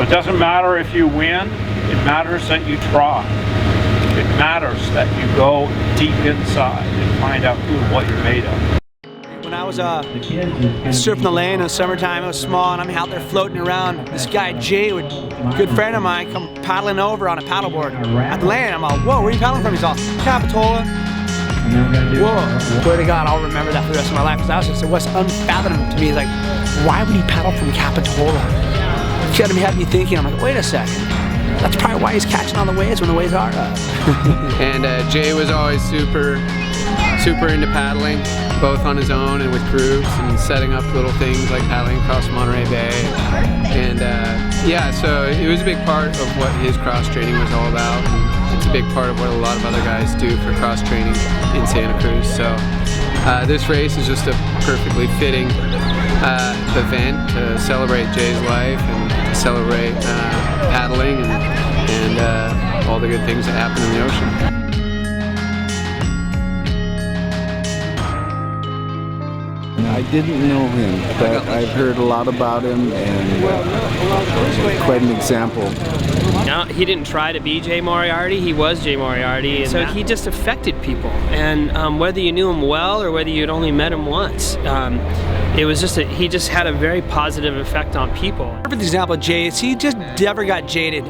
it doesn't matter if you win, it matters that you try. It matters that you go deep inside and find out what you're made of. When I was surfing the lane in the summertime, it was small, and I'm out there floating around. This guy Jay, a good friend of mine, come paddling over on a paddleboard at the lane. I'm like, whoa, where are you paddling from? He's all, Capitola. Whoa, swear to God, I'll remember that for the rest of my life, because it was unfathomable to me. Like, why would he paddle from Capitola? It kind of had me thinking. I'm like, wait a second. That's probably why he's catching all the waves when the waves are up. And Jay was always super into paddling, both on his own and with Cruz, and setting up little things like paddling across Monterey Bay. And yeah, so it was a big part of what his cross training was all about. And it's a big part of what a lot of other guys do for cross training in Santa Cruz. So this race is just a perfectly fitting event to celebrate Jay's life and to celebrate paddling and all the good things that happen in the ocean. I didn't know him, but I've heard a lot about him, and quite an example. No, he didn't try to be Jay Moriarty, he was Jay Moriarty. And so he just affected people, and whether you knew him well or whether you'd only met him once, it was just he just had a very positive effect on people. Perfect example of Jay is he just never got jaded.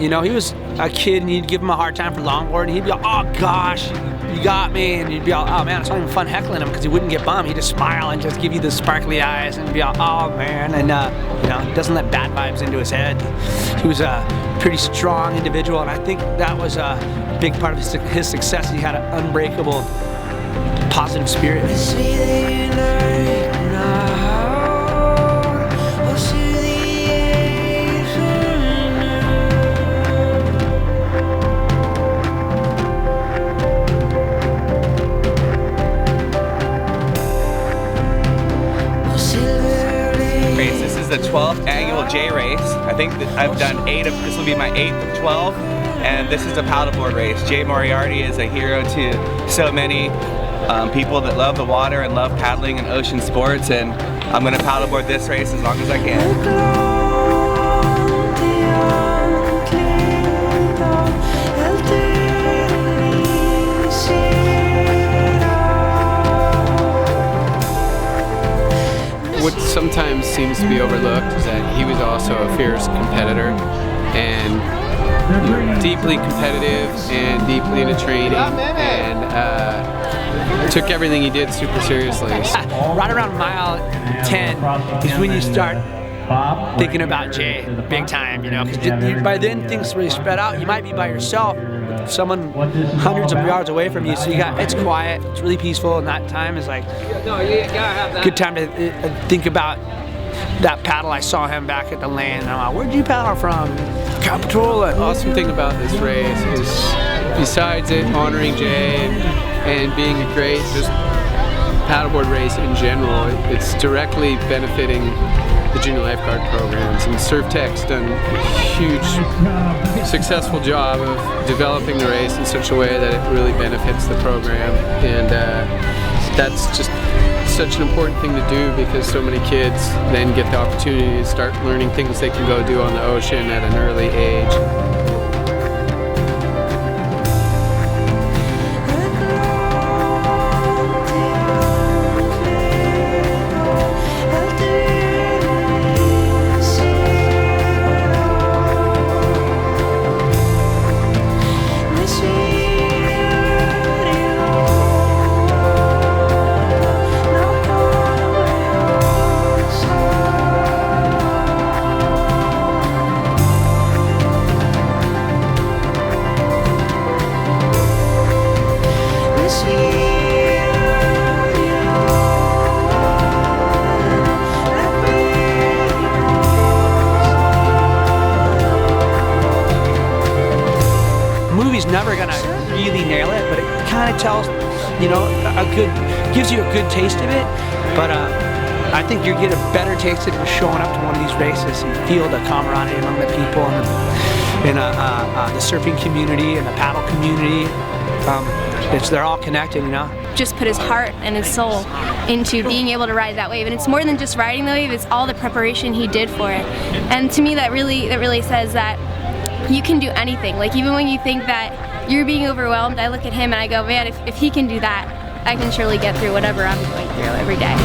You know, he was a kid and you'd give him a hard time for longboard and he'd be like, oh gosh, you got me, and you'd be like, oh man, it's not even fun heckling him because he wouldn't get bummed. He'd just smile and just give you the sparkly eyes and be like, oh man, and you know, doesn't let bad vibes into his head. He was a pretty strong individual, and I think that was a big part of his success. He had an unbreakable, positive spirit. This is the 12th annual J race. I think that I've done 8 of, this will be my 8th of 12, and this is a paddleboard race. Jay Moriarty is a hero to so many people that love the water and love paddling and ocean sports, and I'm going to paddleboard this race as long as I can. What sometimes seems to be overlooked is that he was also a fierce competitor and deeply competitive and deeply into training, and took everything he did super seriously. Right around mile 10 is when you start thinking about Jay big time, you know, because by then things really spread out. You might be by yourself, someone hundreds of yards away from you, so it's quiet, it's really peaceful, and that time is like a good time to think about that paddle. I saw him back at the lane, and I'm like, where'd you paddle from? Capitola. The awesome thing about this race is, besides it honoring Jay and being a great just paddleboard race in general, it's directly benefiting the junior lifeguard programs, and Surf Tech's done a huge, successful job of developing the race in such a way that it really benefits the program, and that's just such an important thing to do, because so many kids then get the opportunity to start learning things they can go do on the ocean at an early age. Never gonna really nail it, but it kind of tells, you know, gives you a good taste of it. But I think you get a better taste of it showing up to one of these races and feel the camaraderie among the people and the surfing community and the paddle community. they're all connected, you know? Just put his heart and his soul into being able to ride that wave, and it's more than just riding the wave, it's all the preparation he did for it. And to me that really says that you can do anything. Like, even when you think that you're being overwhelmed, I look at him and I go, man, if he can do that, I can surely get through whatever I'm going through every day.